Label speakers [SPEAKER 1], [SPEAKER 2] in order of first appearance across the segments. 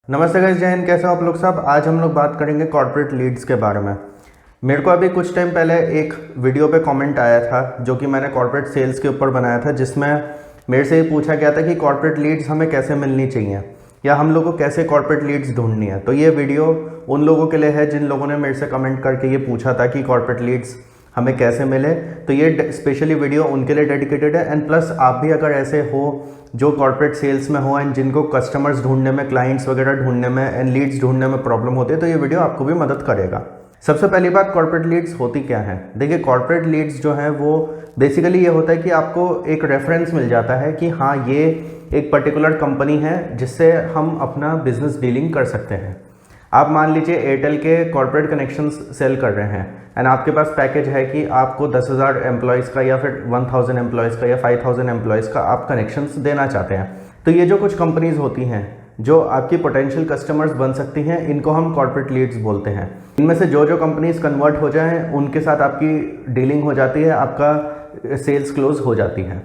[SPEAKER 1] नमस्ते गाइस, जय हिंद। कैसे हो आप लोग सब। आज हम लोग बात करेंगे कॉर्पोरेट लीड्स के बारे में। मेरे को अभी कुछ टाइम पहले एक वीडियो पे कमेंट आया था जो कि मैंने कॉर्पोरेट सेल्स के ऊपर बनाया था, जिसमें मेरे से ये पूछा गया था कि कॉर्पोरेट लीड्स हमें कैसे मिलनी चाहिए या हम लोग को कैसे कॉर्पोरेट लीड्स ढूंढनी है। तो ये वीडियो उन लोगों के लिए है जिन लोगों ने मेरे से कमेंट करके ये पूछा था कि कॉर्पोरेट लीड्स हमें कैसे मिले। तो ये स्पेशली वीडियो उनके लिए डेडिकेटेड है। एंड प्लस आप भी अगर ऐसे हो जो कॉर्पोरेट सेल्स में हो एंड जिनको कस्टमर्स ढूंढने में, क्लाइंट्स वगैरह ढूंढने में एंड लीड्स ढूंढने में प्रॉब्लम होती है, तो ये वीडियो आपको भी मदद करेगा। सबसे पहली बात, कॉर्पोरेट लीड्स होती क्या है। देखिए, कॉर्पोरेट लीड्स जो है वो बेसिकली ये होता है कि आपको एक रेफरेंस मिल जाता है कि हाँ, ये एक पर्टिकुलर कंपनी है जिससे हम अपना बिजनेस डीलिंग कर सकते हैं। आप मान लीजिए एयरटेल के कॉर्पोरेट कनेक्शंस सेल कर रहे हैं एंड आपके पास पैकेज है कि आपको 10,000 एम्प्लॉयज़ का या फिर 1,000 एम्प्लॉयज़ का या 5,000 एम्प्लॉयज़ का आप कनेक्शंस देना चाहते हैं। तो ये जो कुछ कंपनीज होती हैं जो आपकी पोटेंशियल कस्टमर्स बन सकती हैं, इनको हम कॉर्पोरेट लीड्स बोलते हैं। इनमें से जो कंपनीज कन्वर्ट हो जाएं उनके साथ आपकी डीलिंग हो जाती है, आपका सेल्स क्लोज हो जाती है।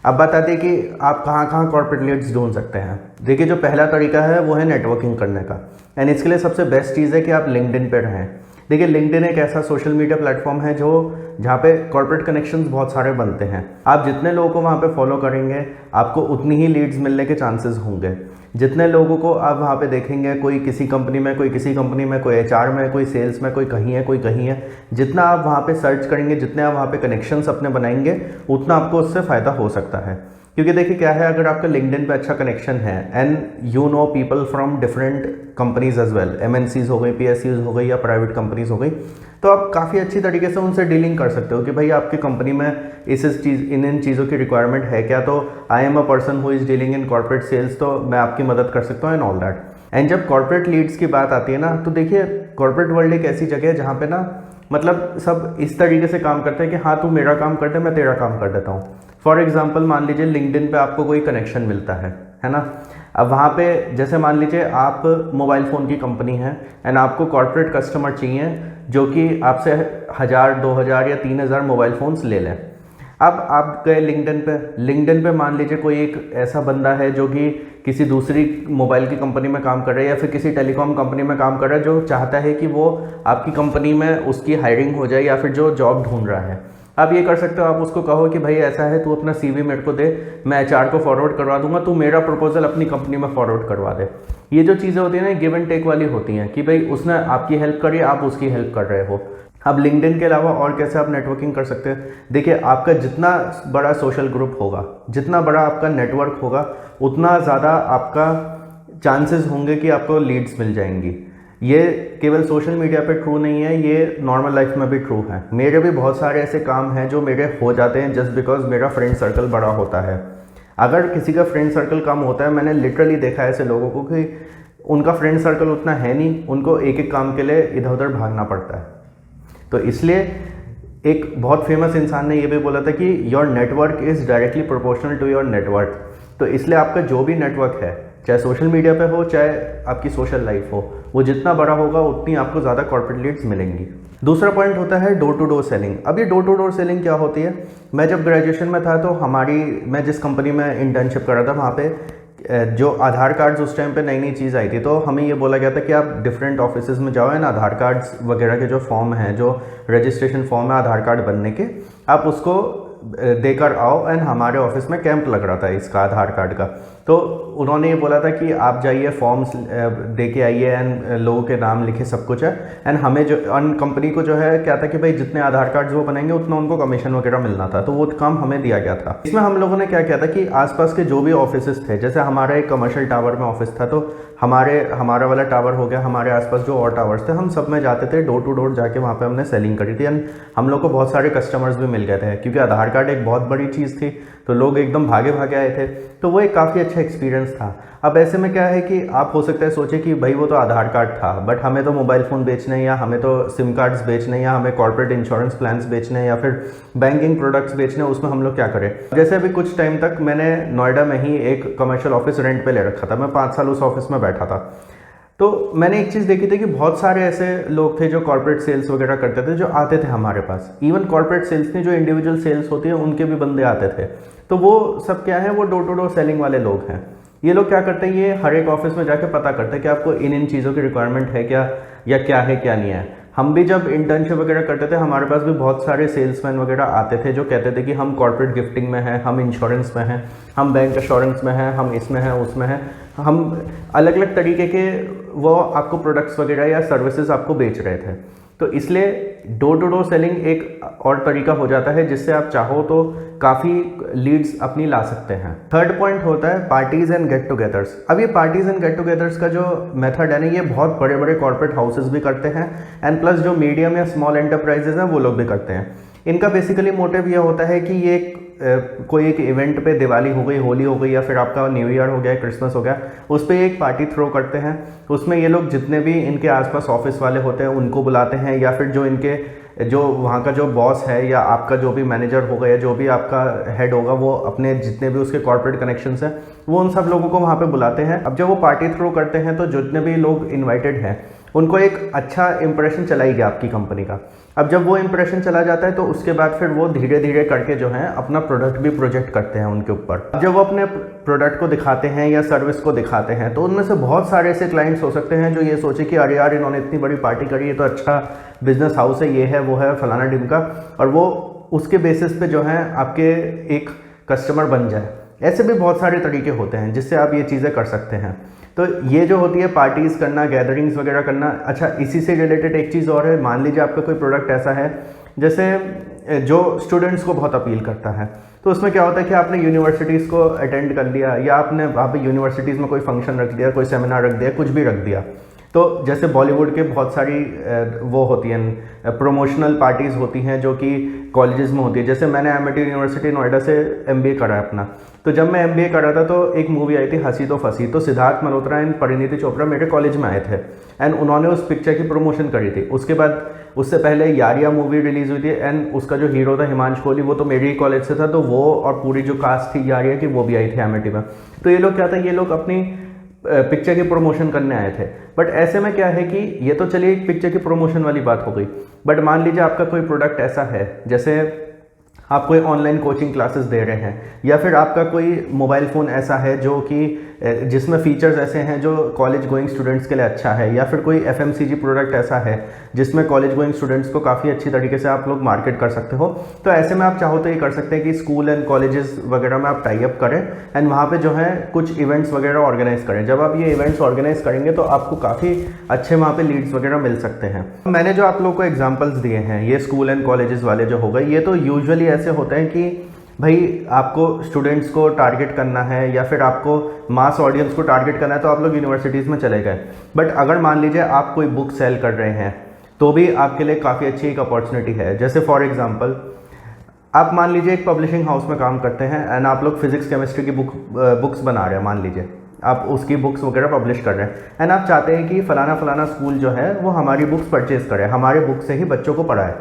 [SPEAKER 1] अब बात आती है कि आप कहाँ कहाँ कॉर्पोरेट लीड्स ढूंढ सकते हैं। देखिए, जो पहला तरीका है वो है नेटवर्किंग करने का। एंड इसके लिए सबसे बेस्ट चीज़ है कि आप लिंक्डइन पे रहें। देखिए, लिंक्डइन एक ऐसा सोशल मीडिया प्लेटफॉर्म है जहाँ पे कॉर्पोरेट कनेक्शंस बहुत सारे बनते हैं। आप जितने लोगों को वहाँ पे फॉलो करेंगे आपको उतनी ही लीड्स मिलने के चांसेस होंगे। जितने लोगों को आप वहाँ पे देखेंगे, कोई किसी कंपनी में, कोई किसी कंपनी में, कोई एचआर में, कोई सेल्स में, कोई कहीं है, कोई कहीं है, जितना आप वहाँ पे सर्च करेंगे, जितने आप वहाँ पे कनेक्शंस अपने बनाएंगे, उतना आपको उससे फ़ायदा हो सकता है। क्योंकि देखिए क्या है, अगर आपका लिंक्डइन पे अच्छा कनेक्शन है and you know people from different companies as well, MNCs हो गई, पीएसयूज हो गई या प्राइवेट कंपनीज हो गई, तो आप काफ़ी अच्छी तरीके से उनसे डीलिंग कर सकते हो कि भाई आपकी कंपनी में इस चीज़ इन चीज़ों की रिक्वायरमेंट है क्या, तो I am a person who is dealing in corporate sales, तो मैं आपकी मदद कर सकता हूँ एंड ऑल दैट। एंड जब कॉर्पोरेट लीड्स की बात आती है ना, तो देखिए कॉर्पोरेट वर्ल्ड एक ऐसी जगह है जहाँ पे ना मतलब सब इस तरीके से काम करते हैं कि हाँ, तू मेरा काम कर दे, मैं तेरा काम कर देता हूँ। फॉर एग्जाम्पल, मान लीजिए लिंक्डइन पे आपको कोई कनेक्शन मिलता है ना। अब वहाँ पे जैसे मान लीजिए आप मोबाइल फ़ोन की कंपनी है एंड आपको कॉर्पोरेट कस्टमर चाहिए जो कि आपसे 1,000, 2,000 या 3,000 मोबाइल फ़ोन्स ले लें। अब आप गए लिंक्डइन पे मान लीजिए कोई एक ऐसा बंदा है जो कि किसी दूसरी मोबाइल की कंपनी में काम कर रहा है या फिर किसी टेलीकॉम कंपनी में काम कर रहा है, जो चाहता है कि वो आपकी कंपनी में उसकी हायरिंग हो जाए या फिर जो जॉब ढूंढ रहा है। आप ये कर सकते हो, आप उसको कहो कि भाई ऐसा है, तू अपना सीवी मेरे को दे, मैं एचआर को फॉरवर्ड करवा दूंगा, तू मेरा प्रपोजल अपनी कंपनी में फॉरवर्ड करवा दे। ये जो चीज़ें होती हैं ना, गिव एंड टेक वाली होती हैं कि भाई उसने आपकी हेल्प करी, आप उसकी हेल्प कर रहे हो। अब लिंक्डइन के अलावा और कैसे आप नेटवर्किंग कर सकते हैं। देखिए, आपका जितना बड़ा सोशल ग्रुप होगा, जितना बड़ा आपका नेटवर्क होगा, उतना ज़्यादा आपका चांसेस होंगे कि आपको लीड्स मिल जाएंगी। ये केवल सोशल मीडिया पे ट्रू नहीं है, ये नॉर्मल लाइफ में भी ट्रू है। मेरे भी बहुत सारे ऐसे काम हैं जो मेरे हो जाते हैं जस्ट बिकॉज मेरा फ्रेंड सर्कल बड़ा होता है। अगर किसी का फ्रेंड सर्कल कम होता है, मैंने लिटरली देखा है ऐसे लोगों को कि उनका फ्रेंड सर्कल उतना है नहीं, उनको एक एक काम के लिए इधर उधर भागना पड़ता है। तो इसलिए एक बहुत फेमस इंसान ने ये भी बोला था कि your network is directly proportional to your network. तो इसलिए आपका जो भी नेटवर्क है, चाहे सोशल मीडिया पे हो, चाहे आपकी सोशल लाइफ हो, वो जितना बड़ा होगा उतनी आपको ज़्यादा कॉर्पोरेट लीड्स मिलेंगी। दूसरा पॉइंट होता है डोर टू डोर सेलिंग। अब ये डोर टू डोर सेलिंग क्या होती है। मैं जब ग्रेजुएशन में था तो मैं जिस कंपनी में इंटर्नशिप कर रहा था, वहाँ पे जो आधार कार्ड्स उस टाइम पे नई नई चीज़ आई थी, तो हमें ये बोला गया था कि आप डिफरेंट ऑफिसेज में जाओ एंड आधार कार्ड्स वगैरह के जो फॉर्म हैं, जो रजिस्ट्रेशन फॉर्म है आधार कार्ड बनने के, आप उसको देकर आओ। एंड हमारे ऑफिस में कैंप लग रहा था इसका, आधार कार्ड का। तो उन्होंने ये बोला था कि आप जाइए, फॉर्म्स दे के आइए एंड लोगों के नाम लिखे, सब कुछ है। एंड हमें जो कंपनी को जो है क्या था कि भाई जितने आधार कार्ड्स वो बनाएंगे उतना उनको कमीशन वगैरह मिलना था, तो वो काम हमें दिया गया था। इसमें हम लोगों ने क्या किया था कि आसपास के जो भी ऑफिसेस थे, जैसे हमारा एक कमर्शियल टावर में ऑफिस था, तो हमारा वाला टावर हो गया, हमारे आसपास जो और टावर्स थे, हम सब में जाते थे, डोर टू डोर जाके वहाँ पे हमने सेलिंग करी थी। एंड हम लोग को बहुत सारे कस्टमर्स भी मिल गए थे क्योंकि आधार कार्ड एक बहुत बड़ी चीज़ थी, तो लोग एकदम भागे भागे आए थे। तो वो एक काफ़ी अच्छा एक्सपीरियंस था। अब ऐसे में क्या है कि आप हो सकता है सोचे कि भाई वो तो आधार कार्ड था, बट हमें तो मोबाइल फ़ोन बेचने हैं, या हमें तो सिम कार्ड्स बेचने हैं, या हमें कॉर्पोरेट इंश्योरेंस प्लान्स बेचने हैं, या फिर बैंकिंग प्रोडक्ट्स बेचने हैं, उसमें हम लोग क्या करें। जैसे अभी कुछ टाइम तक मैंने नोएडा में ही एक कमर्शियल ऑफिस रेंट पे ले रखा था, मैं 5 साल उस ऑफिस में बैठा था। तो मैंने एक चीज़ देखी थी कि बहुत सारे ऐसे लोग थे जो कॉर्पोरेट सेल्स वगैरह करते थे, जो आते थे हमारे पास। इवन कॉर्पोरेट सेल्स नहीं, जो इंडिविजुअल सेल्स होती है उनके भी बंदे आते थे। तो वो सब क्या है, वो डोर टू डोर सेलिंग वाले लोग हैं। ये लोग क्या करते हैं, ये हर एक ऑफिस में जाके पता करते हैं कि आपको इन चीज़ों की रिक्वायरमेंट है क्या, या क्या है क्या नहीं है। हम भी जब इंटर्नशिप वगैरह करते थे, हमारे पास भी बहुत सारे सेल्समैन वगैरह आते थे जो कहते थे कि हम कॉर्पोरेट गिफ्टिंग में हैं, हम इंश्योरेंस में हैं, हम बैंक एश्योरेंस में हैं, हम इसमें हैं, उसमें हैं। हम अलग अलग तरीके के वो आपको प्रोडक्ट्स वगैरह या सर्विसेज आपको बेच रहे थे। तो इसलिए डोर टू डोर सेलिंग एक और तरीका हो जाता है जिससे आप चाहो तो काफ़ी लीड्स अपनी ला सकते हैं। थर्ड पॉइंट होता है पार्टीज एंड गेट टुगेदर्स। अब ये पार्टीज एंड गेट टुगेदर्स का जो मेथड है ना, ये बहुत बड़े बड़े कॉर्पोरेट हाउसेस भी करते हैं, एंड प्लस जो मीडियम या स्मॉल एंटरप्राइजेज हैं वो लोग भी करते हैं। इनका बेसिकली मोटिव ये होता है कि ये कोई एक इवेंट पे, दिवाली हो गई, होली हो गई, या फिर आपका न्यू ईयर हो गया, क्रिसमस हो गया, उस पर एक पार्टी थ्रो करते हैं। उसमें ये लोग जितने भी इनके आसपास ऑफिस वाले होते हैं उनको बुलाते हैं, या फिर जो वहाँ का जो बॉस है या आपका जो भी मैनेजर होगा या जो भी आपका हेड होगा, वो अपने जितने भी उसके कॉर्पोरेट कनेक्शंस हैं वो उन सब लोगों को वहाँ पे बुलाते हैं। अब जब वो पार्टी थ्रो करते हैं तो जितने भी लोग इन्वाइटेड हैं उनको एक अच्छा इंप्रेशन चला ही गया आपकी कंपनी का। अब जब वो इंप्रेशन चला जाता है तो उसके बाद फिर वो धीरे धीरे करके जो है अपना प्रोडक्ट भी प्रोजेक्ट करते हैं उनके ऊपर। अब जब वो अपने प्रोडक्ट को दिखाते हैं या सर्विस को दिखाते हैं तो उनमें से बहुत सारे ऐसे क्लाइंट्स हो सकते हैं जो ये सोचे कि अरे यार, इन्होंने इतनी बड़ी पार्टी करी है तो अच्छा बिजनेस हाउस है, ये है वो है फलाना ढिमका, और वो उसके बेसिस पे जो है आपके एक कस्टमर बन जाए। ऐसे भी बहुत सारे तरीके होते हैं जिससे आप ये चीज़ें कर सकते हैं। तो ये जो होती है पार्टीज़ करना, गैदरिंग्स वगैरह करना। अच्छा, इसी से रिलेटेड एक चीज़ और है। मान लीजिए आपका कोई प्रोडक्ट ऐसा है जैसे जो स्टूडेंट्स को बहुत अपील करता है, तो उसमें क्या होता है कि आपने यूनिवर्सिटीज़ को अटेंड कर लिया, या आपने वहाँ पे यूनिवर्सिटीज़ में कोई फंक्शन रख दिया, कोई सेमिनार रख दिया, कुछ भी रख दिया। तो जैसे बॉलीवुड के बहुत सारी वो होती हैं, प्रोमोशनल पार्टीज़ होती हैं जो कि कॉलेजेस में होती है। जैसे मैंने एमिटी यूनिवर्सिटी नोएडा से एमबीए करा है अपना, तो जब मैं एमबीए कर रहा था तो एक मूवी आई थी हंसी तो फंसी, तो सिद्धार्थ मल्होत्रा एंड परिणीति चोपड़ा मेरे कॉलेज में आए थे, एंड उन्होंने उस पिक्चर की प्रमोशन करी थी। उसके बाद उससे पहले यारिया मूवी रिलीज़ हुई थी, एंड उसका जो हीरो था हिमांशु कोहली, वो तो मेरे ही कॉलेज से था, तो वो और पूरी जो कास्ट थी यारिया की वो भी आई थी एमिटी में। तो ये लोग क्या था, ये लोग अपनी पिक्चर की प्रमोशन करने आए थे। बट ऐसे में क्या है कि ये तो चलिए एक पिक्चर की प्रमोशन वाली बात हो गई, बट मान लीजिए आपका कोई प्रोडक्ट ऐसा है, जैसे आप कोई ऑनलाइन कोचिंग क्लासेस दे रहे हैं, या फिर आपका कोई मोबाइल फ़ोन ऐसा है जो कि जिसमें फ़ीचर्स ऐसे हैं जो कॉलेज गोइंग स्टूडेंट्स के लिए अच्छा है, या फिर कोई एफएमसीजी प्रोडक्ट ऐसा है जिसमें कॉलेज गोइंग स्टूडेंट्स को काफ़ी अच्छी तरीके से आप लोग मार्केट कर सकते हो। तो ऐसे में आप चाहो तो ये कर सकते हैं कि स्कूल एंड कॉलेजेस वगैरह में आप टाई अप करें, एंड वहाँ पे जो है कुछ इवेंट्स वगैरह ऑर्गेनाइज करें। जब आप ये इवेंट्स ऑर्गेनाइज करेंगे तो आपको काफ़ी अच्छे वहाँ पे लीड्स वगैरह मिल सकते हैं। मैंने जो आप लोग को एग्जांपल्स दिए हैं, ये स्कूल एंड कॉलेजेस वाले जो हो गए, ये तो यूजुअली ऐसे होते हैं कि भाई आपको स्टूडेंट्स को टारगेट करना है या फिर आपको मास ऑडियंस को टारगेट करना है, तो आप लोग यूनिवर्सिटीज़ में चले गए। बट अगर मान लीजिए आप कोई बुक सेल कर रहे हैं तो भी आपके लिए काफ़ी अच्छी एक अपॉर्चुनिटी है। जैसे फॉर एग्जांपल, आप मान लीजिए एक पब्लिशिंग हाउस में काम करते हैं, एंड आप लोग फिजिक्स केमिस्ट्री की बुक्स बना रहे हैं, मान लीजिए आप उसकी बुक्स वगैरह पब्लिश कर रहे हैं, एंड आप चाहते हैं कि फ़लाना फ़लाना स्कूल जो है वो हमारी बुक्स परचेज़ करे, हमारे बुक से ही बच्चों को पढ़ाए।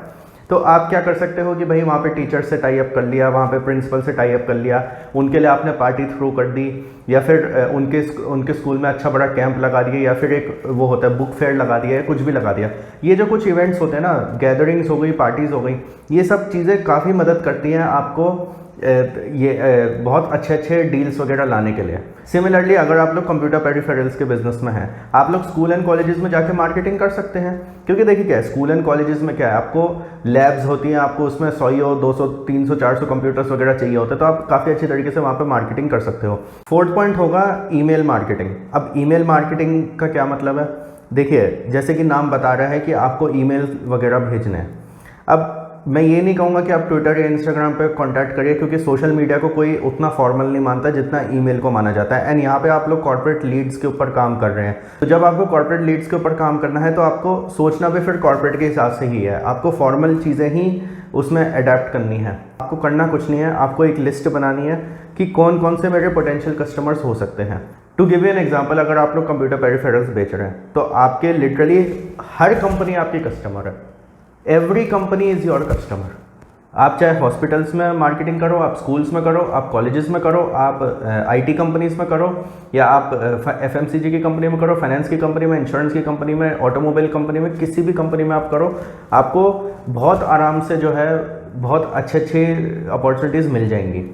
[SPEAKER 1] तो आप क्या कर सकते हो कि भाई वहाँ पे टीचर्स से टाई अप कर लिया, वहाँ पे प्रिंसिपल से टाई अप कर लिया, उनके लिए आपने पार्टी थ्रू कर दी, या फिर उनके स्कूल में अच्छा बड़ा कैंप लगा दिया, या फिर एक वो होता है बुक फेयर लगा दिया, कुछ भी लगा दिया। ये जो कुछ इवेंट्स होते हैं ना, गैदरिंग्स हो गई, पार्टीज़ हो गई, ये सब चीज़ें काफ़ी मदद करती हैं आपको बहुत अच्छे अच्छे डील्स वगैरह लाने के लिए। सिमिलरली अगर आप लोग कंप्यूटर पेरिफेरल्स के बिजनेस में हैं, आप लोग स्कूल एंड कॉलेजेस में जाके मार्केटिंग कर सकते हैं। क्योंकि देखिए क्या है, स्कूल एंड कॉलेजेस में क्या है, आपको लैब्स होती हैं, आपको उसमें 100, 200, 300, 400 कंप्यूटर्स वगैरह चाहिए होते हैं, तो आप काफ़ी अच्छे तरीके से वहाँ पर मार्केटिंग कर सकते हो। फोर्थ पॉइंट होगा ईमेल मार्केटिंग। अब ईमेल मार्केटिंग का क्या मतलब है, देखिए जैसे कि नाम बता रहा है कि आपको ईमेल वगैरह भेजने हैं। अब मैं ये नहीं कहूँगा कि आप ट्विटर या इंस्टाग्राम पे कांटेक्ट करिए, क्योंकि सोशल मीडिया को कोई उतना फॉर्मल नहीं मानता जितना ईमेल को माना जाता है, एंड यहाँ पे आप लोग कॉर्पोरेट लीड्स के ऊपर काम कर रहे हैं। तो जब आपको कॉर्पोरेट लीड्स के ऊपर काम करना है तो आपको सोचना भी फिर कॉर्पोरेट के हिसाब से ही है। आपको फॉर्मल चीज़ें ही उसमें अडेप्ट करनी है। आपको करना कुछ नहीं है, आपको एक लिस्ट बनानी है कि कौन कौन से मेरे पोटेंशियल कस्टमर्स हो सकते हैं। To give you an example, अगर आप लोग कंप्यूटर पेरिफेरल्स बेच रहे हैं तो आपके लिटरली हर कंपनी आपकी कस्टमर है। Every company is your customer. आप चाहे हॉस्पिटल्स में मार्केटिंग करो, आप स्कूल्स में करो, आप कॉलेजेस में करो, आप आईटी कंपनीज में करो, या आप एफएमसीजी की कंपनी में करो, फाइनेंस की कंपनी में, इंश्योरेंस की कंपनी में, ऑटोमोबाइल कंपनी में, किसी भी कंपनी में आप करो, आपको बहुत आराम से जो है बहुत अच्छे अच्छे अपॉर्चुनिटीज़ मिल जाएंगी।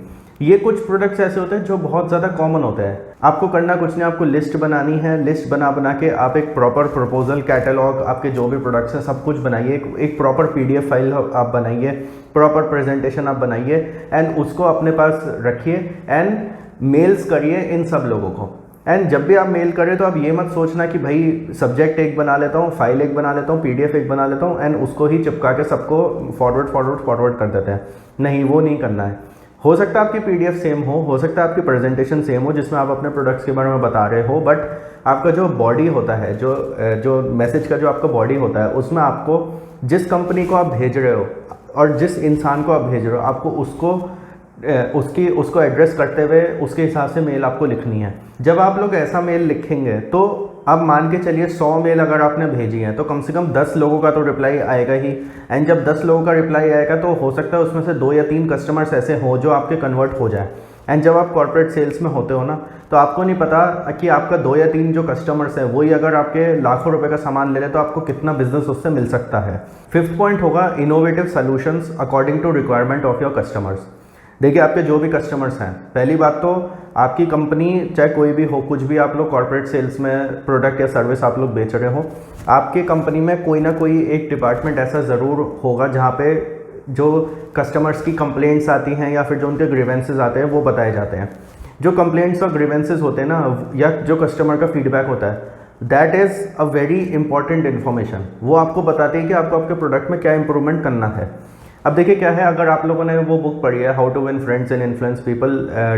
[SPEAKER 1] ये कुछ प्रोडक्ट्स ऐसे होते हैं जो बहुत ज़्यादा कॉमन होते हैं। आपको करना कुछ नहीं, आपको लिस्ट बनानी है। लिस्ट बना के आप एक प्रॉपर प्रपोजल कैटलॉग, आपके जो भी प्रोडक्ट्स हैं सब कुछ बनाइए। एक प्रॉपर PDF फाइल आप बनाइए, प्रॉपर प्रेजेंटेशन आप बनाइए एंड उसको अपने पास रखिए एंड मेल्स करिए इन सब लोगों को। एंड जब भी आप मेल करें तो आप ये मत सोचना कि भाई सब्जेक्ट एक बना लेता हूँ, फाइल एक बना लेता हूँ, PDF एक बना लेता हूँ एंड उसको ही चिपका के सबको फॉरवर्ड कर देते हैं। नहीं, वो नहीं करना है। हो सकता है आपकी PDF सेम हो सकता है आपकी प्रेजेंटेशन सेम हो जिसमें आप अपने प्रोडक्ट्स के बारे में बता रहे हो, बट आपका जो बॉडी होता है, जो मैसेज का जो आपका बॉडी होता है, उसमें आपको जिस कंपनी को आप भेज रहे हो और जिस इंसान को आप भेज रहे हो, आपको उसको एड्रेस करते हुए उसके हिसाब से मेल आपको लिखनी है। जब आप लोग ऐसा मेल लिखेंगे तो अब मान के चलिए 100 मेल अगर आपने भेजी है तो कम से कम 10 लोगों का तो रिप्लाई आएगा ही। एंड जब 10 लोगों का रिप्लाई आएगा तो हो सकता है उसमें से 2 या 3 कस्टमर्स ऐसे हो जो आपके कन्वर्ट हो जाए। एंड जब आप कॉर्पोरेट सेल्स में होते हो ना, तो आपको नहीं पता कि आपका 2 या 3 जो कस्टमर्स हैं वही अगर आपके लाखों रुपए का सामान ले ले तो आपको कितना बिजनेस उससे मिल सकता है। 5th पॉइंट होगा innovative solutions according to requirement of your customers. देखिए, आपके जो भी कस्टमर्स हैं, पहली बात तो आपकी कंपनी चाहे कोई भी हो, कुछ भी आप लोग कॉर्पोरेट सेल्स में प्रोडक्ट या सर्विस आप लोग बेच रहे हो, आपकी कंपनी में कोई ना कोई एक डिपार्टमेंट ऐसा ज़रूर होगा जहाँ पे जो कस्टमर्स की कंप्लेंट्स आती हैं या फिर जो उनके ग्रीवेंसेस आते हैं वो बताए जाते हैं। जो कंप्लेंट्स और ग्रीवेंसेस होते हैं ना, या जो कस्टमर का फीडबैक होता है, that is a very important information. वो आपको बताते हैं कि आपको आपके प्रोडक्ट में क्या इंप्रूवमेंट करना है। अब देखिए क्या है, अगर आप लोगों ने वो बुक पढ़ी है how to win friends and influence people,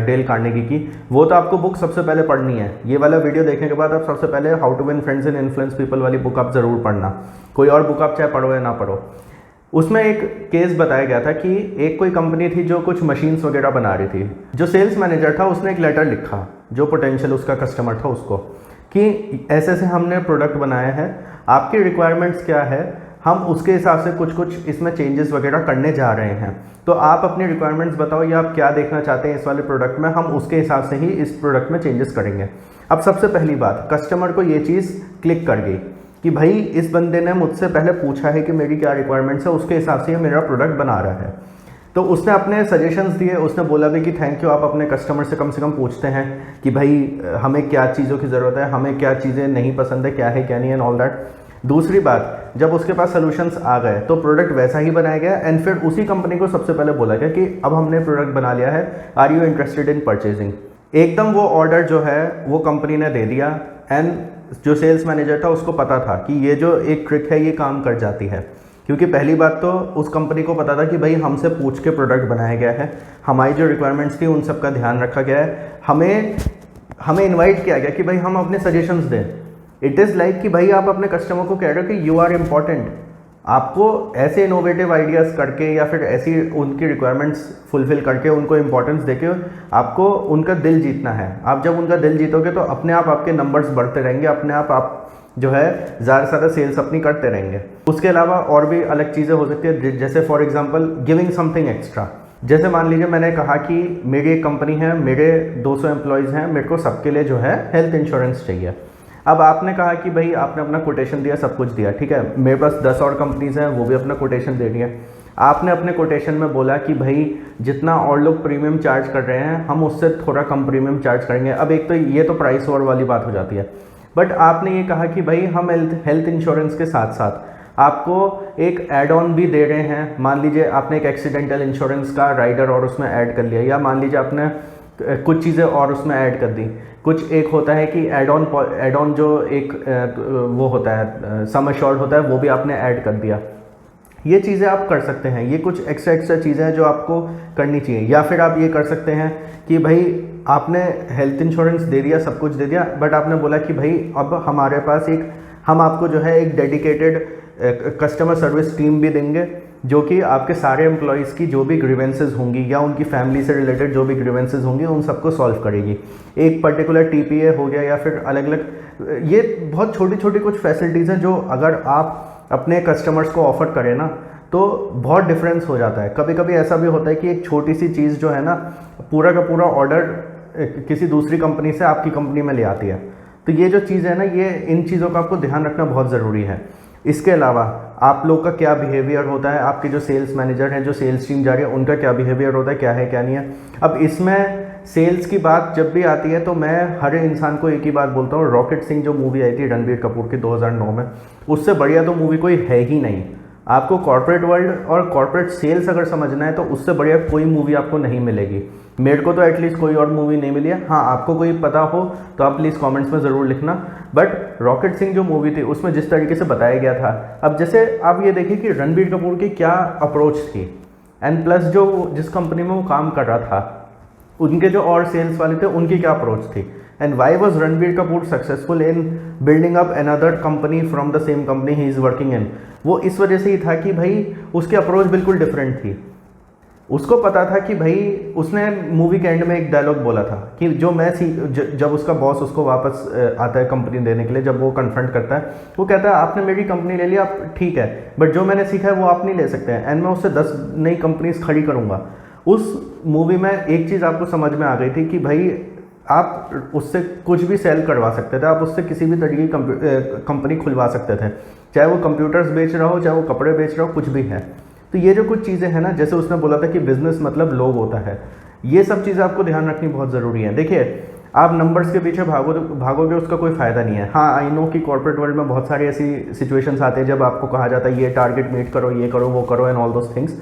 [SPEAKER 1] Dale Carnegie की, वो तो आपको बुक सबसे पहले पढ़नी है। ये वाला वीडियो देखने के बाद आप सबसे पहले how to win friends and influence people वाली बुक आप ज़रूर पढ़ना। कोई और बुक आप चाहे पढ़ो या ना पढ़ो। उसमें एक केस बताया गया था कि एक कोई कंपनी थी जो कुछ मशीन्स वगैरह बना रही थी। जो सेल्स मैनेजर था उसने एक लेटर लिखा जो पोटेंशियल उसका कस्टमर था उसको, कि ऐसे ऐसे हमने प्रोडक्ट बनाया है, आपकी रिक्वायरमेंट्स क्या है, हम उसके हिसाब से कुछ इसमें चेंजेस वगैरह करने जा रहे हैं, तो आप अपनी रिक्वायरमेंट्स बताओ या आप क्या देखना चाहते हैं इस वाले प्रोडक्ट में, हम उसके हिसाब से ही इस प्रोडक्ट में चेंजेस करेंगे। अब सबसे पहली बात, कस्टमर को ये चीज़ क्लिक कर गई कि भाई इस बंदे ने मुझसे पहले पूछा है कि मेरी क्या रिक्वायरमेंट्स है, उसके हिसाब से ये मेरा प्रोडक्ट बना रहा है। तो उसने अपने सजेशंस दिए, उसने बोला भी कि थैंक यू, आप अपने कस्टमर से कम पूछते हैं कि भाई हमें क्या चीज़ों की ज़रूरत है, हमें क्या चीज़ें नहीं पसंद है, क्या है क्या नहीं है, एंड ऑल दैट। दूसरी बात, जब उसके पास सॉल्यूशंस आ गए तो प्रोडक्ट वैसा ही बनाया गया एंड फिर उसी कंपनी को सबसे पहले बोला गया कि अब हमने प्रोडक्ट बना लिया है, are you interested in purchasing. एकदम वो ऑर्डर जो है वो कंपनी ने दे दिया एंड जो सेल्स मैनेजर था उसको पता था कि ये जो एक ट्रिक है ये काम कर जाती है, क्योंकि पहली बात तो उस कंपनी को पता था कि भाई हमसे पूछ के प्रोडक्ट बनाया गया है, हमारी जो रिक्वायरमेंट्स थी उन सब का ध्यान रखा गया है, हमें इन्वाइट किया गया कि भाई हम अपने सजेशंस दें। इट इज़ लाइक कि भाई आप अपने कस्टमर को कह रहे हो कि यू आर इम्पॉर्टेंट। आपको ऐसे इनोवेटिव आइडियाज़ करके या फिर ऐसी उनकी रिक्वायरमेंट्स फुलफिल करके उनको इम्पोर्टेंस देके आपको उनका दिल जीतना है। आप जब उनका दिल जीतोगे तो अपने आप आपके नंबर्स बढ़ते रहेंगे, अपने आप जो है ज़्यादा से ज़्यादा सेल्स अपनी करते रहेंगे। उसके अलावा और भी अलग चीज़ें हो सकती है, जैसे for example giving something extra. जैसे मान लीजिए मैंने कहा कि मेरी एक कंपनी है, मेरे 200 एम्प्लॉयज़ हैं, मेरे को सबके लिए जो है हेल्थ इंश्योरेंस चाहिए। अब आपने कहा कि भाई आपने अपना कोटेशन दिया, सब कुछ दिया, ठीक है, मेरे पास 10 और कंपनीज़ हैं, वो भी अपना कोटेशन दे रही है। आपने अपने कोटेशन में बोला कि भाई जितना और लोग प्रीमियम चार्ज कर रहे हैं हम उससे थोड़ा कम प्रीमियम चार्ज करेंगे। अब एक तो ये तो प्राइस वॉर वाली बात हो जाती है, बट आपने ये कहा कि भाई हम हेल्थ इंश्योरेंस के साथ साथ आपको एक एड ऑन भी दे रहे हैं। मान लीजिए आपने एक एक्सीडेंटल इंश्योरेंस का राइडर और उसमें ऐड कर लिया, या मान लीजिए आपने कुछ चीज़ें और उसमें ऐड कर दी। कुछ एक होता है कि एड ऑन जो एक वो होता है सम अश्योर्ड होता है, वो भी आपने ऐड कर दिया। ये चीज़ें आप कर सकते हैं, ये कुछ एक्स्ट्रा चीज़ें हैं जो आपको करनी चाहिए। या फिर आप ये कर सकते हैं कि भाई आपने हेल्थ इंश्योरेंस दे दिया, सब कुछ दे दिया, बट आपने बोला कि भाई अब हमारे पास हम आपको जो है एक डेडिकेटेड कस्टमर सर्विस टीम भी देंगे जो कि आपके सारे एम्प्लॉयज़ की जो भी ग्रीवेंसेस होंगी या उनकी फैमिली से रिलेटेड जो भी ग्रीवेंसेस होंगी उन सबको सॉल्व करेगी। एक पर्टिकुलर TPA हो गया या फिर अलग अलग, ये बहुत छोटी छोटी कुछ फैसिलिटीज़ हैं जो अगर आप अपने कस्टमर्स को ऑफर करें ना तो बहुत डिफरेंस हो जाता है। कभी कभी ऐसा भी होता है कि एक छोटी सी चीज़ जो है ना पूरा का पूरा ऑर्डर किसी दूसरी कंपनी से आपकी कंपनी में ले आती है। तो ये जो चीज़ है ना, ये इन चीज़ों का आपको ध्यान रखना बहुत ज़रूरी है। इसके अलावा आप लोग का क्या बिहेवियर होता है, आपके जो सेल्स मैनेजर हैं, जो सेल्स टीम जा रही है, उनका क्या बिहेवियर होता है, क्या है क्या नहीं है। अब इसमें सेल्स की बात जब भी आती है तो मैं हर इंसान को एक ही बात बोलता हूँ, रॉकेट सिंह जो मूवी आई थी रणबीर कपूर की 2009 में, उससे बढ़िया तो मूवी कोई है ही नहीं। आपको कॉर्पोरेट वर्ल्ड और कॉर्पोरेट सेल्स अगर समझना है तो उससे बढ़िया कोई मूवी आपको नहीं मिलेगी। मेरे को तो एटलीस्ट कोई और मूवी नहीं मिली है। हाँ, आपको कोई पता हो तो आप प्लीज़ कमेंट्स में ज़रूर लिखना। बट रॉकेट सिंह जो मूवी थी उसमें जिस तरीके से बताया गया था, अब जैसे आप ये देखिए कि रणबीर कपूर की क्या अप्रोच थी, एंड प्लस जो जिस कंपनी में वो काम कर रहा था उनके जो और सेल्स वाले थे उनकी क्या अप्रोच थी, and why was Ranbir Kapoor successful in building up another company from the same company he is working in. वो इस वजह से ही था कि भाई उसकी अप्रोच बिल्कुल डिफरेंट थी। उसको पता था कि भाई, उसने मूवी के एंड में एक डायलॉग बोला था कि जब उसका बॉस उसको वापस आता है कंपनी देने के लिए, जब वो कन्फ्रंट करता है, वो कहता है आपने मेरी कंपनी ले लिया, आप ठीक है, बट जो मैंने सीखा है वो आप नहीं ले सकते हैं, एंड मैं उससे 10 नई कंपनीज खड़ी करूँगा। उस मूवी में एक चीज़ आपको समझ में आ गई थी कि भाई आप उससे कुछ भी सेल करवा सकते थे, आप उससे किसी भी तरीके की कंपनी खुलवा सकते थे, चाहे वो कंप्यूटर्स बेच रहा हो, चाहे वो कपड़े बेच रहा हो, कुछ भी है। तो ये जो कुछ चीज़ें हैं ना, जैसे उसने बोला था कि बिजनेस मतलब लोग होता है, ये सब चीज़ें आपको ध्यान रखनी बहुत ज़रूरी है। देखिए, आप नंबर्स के पीछे भागोगे उसका कोई फ़ायदा नहीं है। हाँ, आई नो कि कॉर्पोरेट वर्ल्ड में बहुत सारी ऐसी सिचुएशंस आते हैं जब आपको कहा जाता है ये टारगेट मीट करो, ये करो, वो करो, and all those things,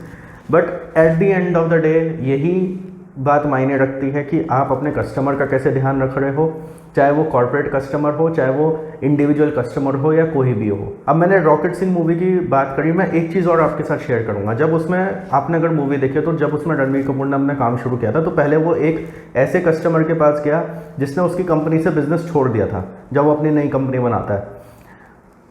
[SPEAKER 1] but at the end of the day यही बात मायने रखती है कि आप अपने कस्टमर का कैसे ध्यान रख रहे हो, चाहे वो कॉर्पोरेट कस्टमर हो, चाहे वो इंडिविजुअल कस्टमर हो, या कोई भी हो। अब मैंने रॉकेट सिंह मूवी की बात करी, मैं एक चीज़ और आपके साथ शेयर करूंगा। जब उसमें आपने अगर मूवी देखी तो जब उसमें रणबीर कपूर ने अपना काम शुरू किया था तो पहले वो एक ऐसे कस्टमर के पास गया जिसने उसकी कंपनी से बिजनेस छोड़ दिया था, जब वो अपनी नई कंपनी बनाता है।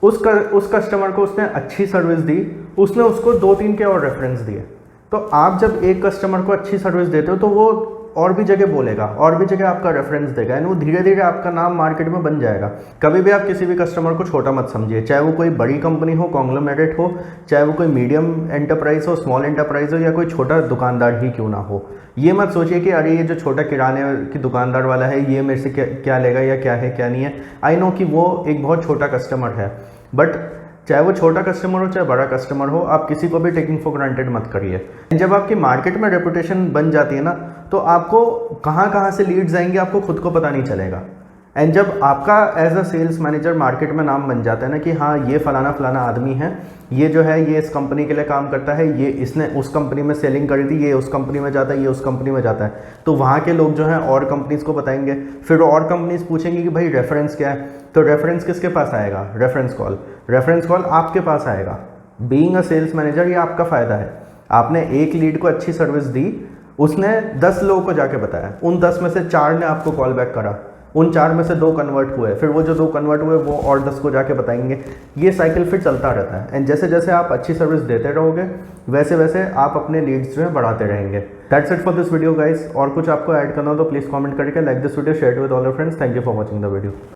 [SPEAKER 1] उस कस्टमर को उसने अच्छी सर्विस दी, उसने उसको 2-3 के और रेफरेंस दिए। तो आप जब एक कस्टमर को अच्छी सर्विस देते हो तो वो और भी जगह बोलेगा, और भी जगह आपका रेफरेंस देगा, यानी वो धीरे धीरे आपका नाम मार्केट में बन जाएगा। कभी भी आप किसी भी कस्टमर को छोटा मत समझिए, चाहे वो कोई बड़ी कंपनी हो, कॉन्ग्लोमेरेट हो, चाहे वो कोई मीडियम एंटरप्राइज हो, स्मॉल एंटरप्राइज हो, या कोई छोटा दुकानदार ही क्यों ना हो। ये मत सोचिए कि अरे ये जो छोटा किराने की दुकानदार वाला है ये मेरे से क्या लेगा, या क्या है क्या नहीं है। आई नो कि वो एक बहुत छोटा कस्टमर है, बट चाहे वो छोटा कस्टमर हो चाहे बड़ा कस्टमर हो, आप किसी को भी टेकिंग फॉर ग्रांटेड मत करिए। जब आपकी मार्केट में रेपुटेशन बन जाती है ना, तो आपको कहाँ कहाँ से लीड्स आएंगे आपको खुद को पता नहीं चलेगा। एंड जब आपका as a sales manager market में नाम बन जाता है ना कि हाँ ये फलाना फलाना आदमी है, ये जो है ये इस कंपनी के लिए काम करता है, ये इसने उस कंपनी में सेलिंग करी थी, ये उस कंपनी में जाता है, ये उस कंपनी में जाता है, तो वहाँ के लोग जो हैं और कंपनीज़ को बताएंगे। फिर और कंपनीज़ पूछेंगी कि भाई रेफरेंस क्या है, तो रेफरेंस किसके पास आएगा, रेफरेंस कॉल आपके पास आएगा। बीइंग अ सेल्स मैनेजर ये आपका फ़ायदा है। आपने एक लीड को अच्छी सर्विस दी, उसने 10 लोगों को जाके बताया, उन 10 में से 4 ने आपको कॉल बैक करा, उन 4 में से 2 कन्वर्ट हुए, फिर वो जो 2 कन्वर्ट हुए वो और 10 को जाके बताएंगे। ये साइकिल फिर चलता रहता है, एंड जैसे जैसे आप अच्छी सर्विस देते रहोगे वैसे वैसे आप अपने लीड्स जो है बढ़ाते रहेंगे। That's it for this video guys. और कुछ आपको ऐड करना हो तो प्लीज़ कमेंट करके like this video, share it with all your friends. Thank you for watching the video.